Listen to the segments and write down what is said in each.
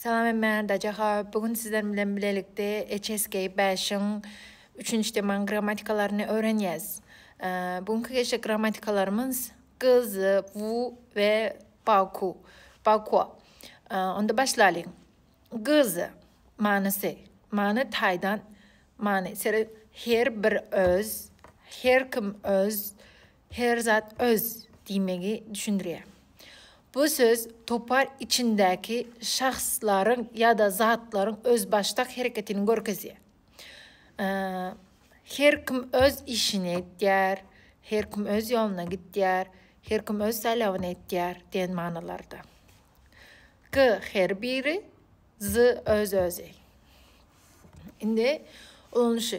Salam ben Dacaha. Bugün sizler bilen birlikte HSK 5'in 3. teman grammatikalarını öğreneceğiz. Bugünkü geçe grammatikalarımız kız, vu ve baku. Onda başlayalım. Kız manası. Manı taydan manı. Her bir öz, her kim öz, her zat öz demeyi düşündürüyor. Bu söz topar içindeki şahsların ya da zatların özbaştak hareketini görkeziyor. Her kim öz işini ettiler, her kim öz yoluna gittiler, her kim öz saylavını ettiler diyen manalarda. K her biri, z öz özü. Şimdi olunuşu.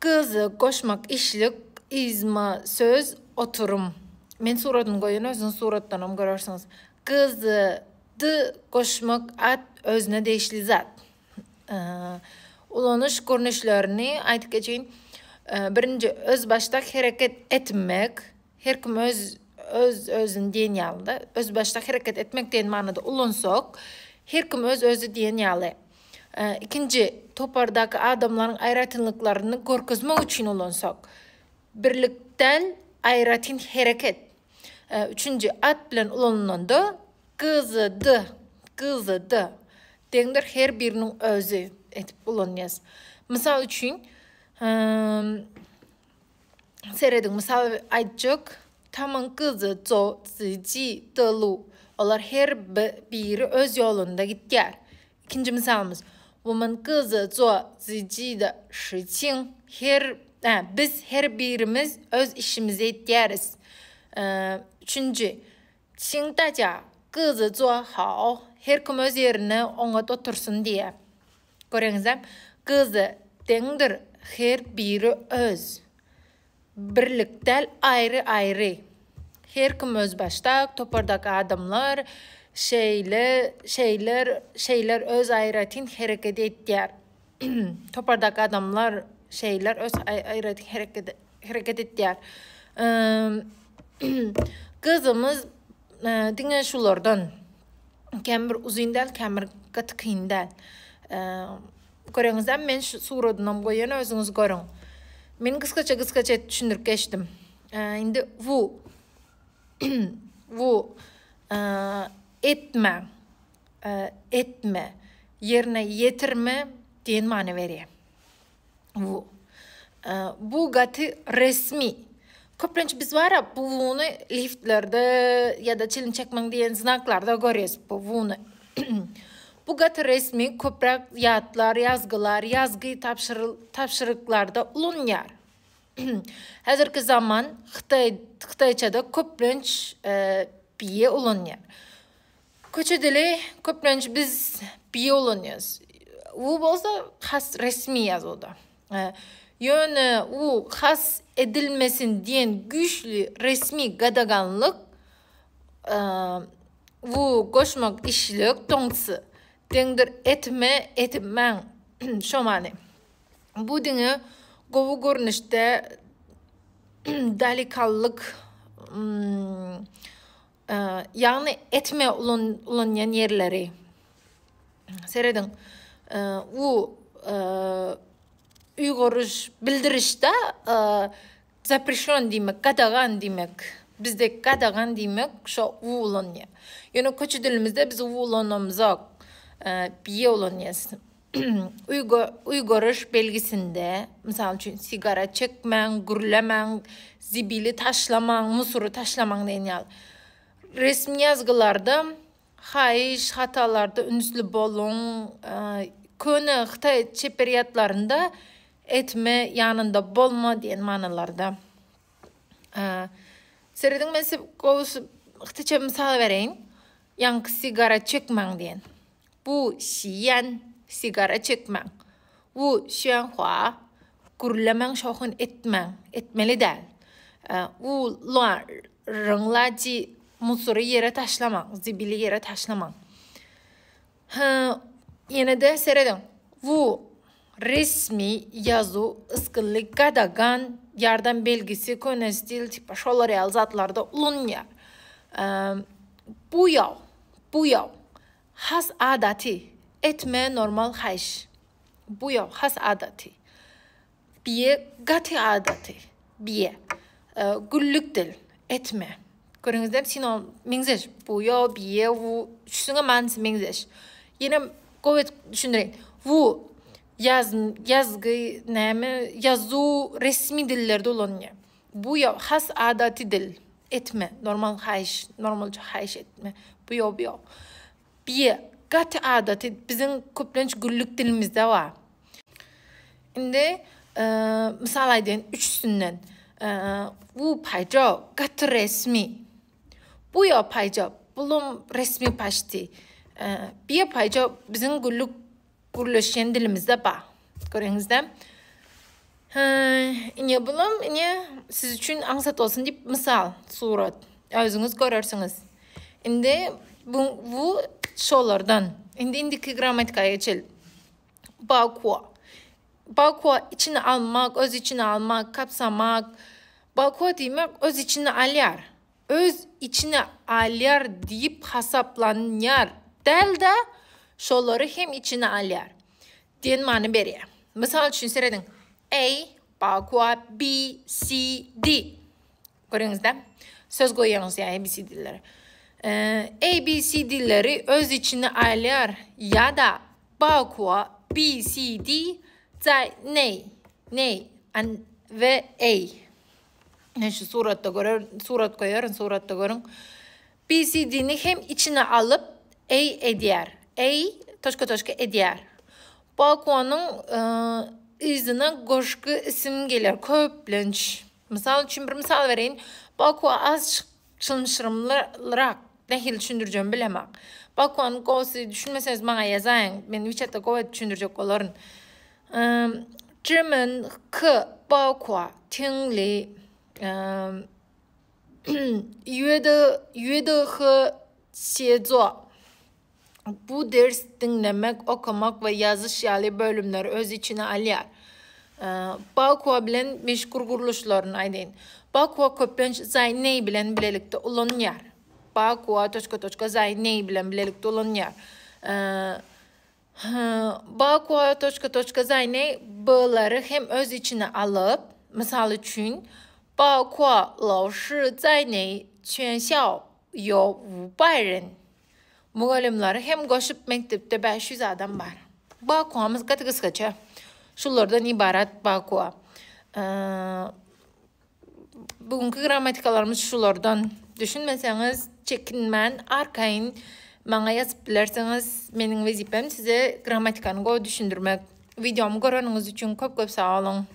Kızı koşmak işlik, izma söz oturum. Men suratını koyun, özün surattanım görürsünüz. Kızı koşmak at özüne değişli zat. Ulunuş görünüşlerini aytıp geçeyim. Birinci öz baştak hareket etmek. Her kim özün diyen yalda. Öz baştak hareket etmek diyen manada ulunsak. Her kim özü diyen yalı. İkinci topardaki adamların ayrıtınlıklarını görkezmek için ulunsak. Birlikten ayrıtın hareket. Üçüncü at bilen ulunanda kızıdı. Dendir her birinin özü etip ulunuyaz. Misal için seyredin. Misal aytacak. Tamın kızı zo zici dılu. Onlar her biri öz yolunda gittiler. İkinci misalımız. Woman kızı zo zici de şiçin. Biz her birimiz öz işimize gideriz. Üçüncü. Çin daca kızı zo hao. Her kim öz yerine ona otursun diye. Görüyorsunuz. Kızı dendir her biri öz. Birlikte ayrı. Her kim öz baştak, topardaki adamlar, şeyler öz ayrıtın hareket ettiler. Topardaki adamlar, şeyler öz ayrıtın hareket ettiler. Kızımız dinle şulardan. Kemir uzundal, kemir katıkindal. Görüyorsunuz, men şu suratından koyun özünüz görün. Men kıskaça düşündürüp geçtim. Şimdi vu etme yerine yetirme diyen mani veriyor. Bu gatı resmi. Köprenç biz var ya bu vu'nu liftlerde ya da çilin çekmen diyen znaklarda görüyoruz bu vu'nu. Bu gatı resmi köprek yatlar, yazgılar, yazgı tapşırıklarda ulunyar. Hazırki zaman Xitayçada köprenç biye ulunyar. Köçü dili köprenç biz biye ulunyaz. Bu bolsa has resmi yazıldı. Yani bu has edilmesin diyen güçlü resmi gadaganlık bu koşmak işlik tonksi. Dendir etmen şomani. Bu dini govu görünüşte delikallık yani etme ulanyan yerleri. Seyredin. Bu Uyguruş bildirişte zaprişon demek, kadagan demek. Bizde kadagan demek şu ulanıyor. Yani köçü dilimizde biz ulanamızak biye ulanıyız. Uyguruş belgisinde misal için sigara çekmen, gürlemen, zibili taşlaman, musuru taşlaman deyin. Resmi yazgılarda hayiş hatalarda ünsülü bolun konu Xitay çeperiyatlarında etme yanında bolma diyen manalarda. Seyredin mesela Xitayça misal vereyim. Yankı sigara çekmen diyen. Bu şiyen sigara çekmen. Bu şuanhua gürlemen şohun etmeli değil. Bu rınglacı musuru yere taşlaman, zibili yere taşlaman. Yine de seyredin. Bu resmi yazı ıskıllık kadagan yardım belgesi konestil tipa şolar yazatlarda ulunyar. Bu yav has adati. Etme normal hayş. Bu yok has adati. Biye gati adati. Biye. Güllük dil. Etme. Görüngüzde sinon mingzeş. Bu yok biye bu. Şuna mansı mingzeş. Yine kovet düşündüreyim. Bu yazgı neyme yazı resmi dillerde olan ya. Bu yok has adati dil. Etme. Normal hayş. Normalca hayş etme. Bu yok. Biye gati adati bizim köplenç güllük dilimizde var. Şimdi misal aydın üçsünden bu payca gati resmi. Bu ya payca bulum resmi paşti. Bir payca bizim gülleşen dilimizde var. Görüyorsunuzda. İne bulum ine siz için ansat olsun deyip misal surat özünüz görürsünüz. Şimdi bu şolardan indiki gramatikaya geçelim. Bakua içine almak, öz içine almak, kapsamak. Bakua demek öz içine alyar. Öz içine alyar deyip hasaplanıyor. Del de şoları hem içine alyar. Diyen manı veriyor. Misal için seyredin. A, bakua, B, C, D. Görüyorsunuz da? Söz koyuyorsunuz ya A, B, C dilleri. A, B, C dilleri öz içine alyar ya da bakua, B, C, D在内 ve A. Şu suratta görün, suratta görün. BCD'ni hem içine alıp A ediyor. A toşka ediyor. Bakuanın izine başka isim gelir. Köplenç. Misal için bir misal vereyim. Bakua az şılmışırımlarak dehil düşündüreceğim bilemem. Bakuanın kosu düşünmeseniz bana yazayın. Ben WeChat'ta kovu düşündürecek olarım. 这门课包括听力、阅读和写作. Bu ders dinlemek, okumak ve yazış yali bölümleri öz içine alıyor. Bakua bilen meşgul kuruluşların aydın. Bakua köplenç zayney bilen birlikte olanıyor. Bakua toşka zayney bilen birlikte olanıyor. Bakua toşka zayney bağları hem öz içine alıp, misal için Bakua 老师在你全校有500人. Muğalimleri hem koşup mektepte 500 adam var. Bakuamız katı kıskaça. Şunlardan ibaret Bakua. Bugünkü gramatikalarımız şunlardan. Düşünmeseniz çekinmen, arkayın bana yazıp bilerseniz benim vazifem size gramatikanı düşündürmek. Videomu gördüğünüz için çok sağ olun.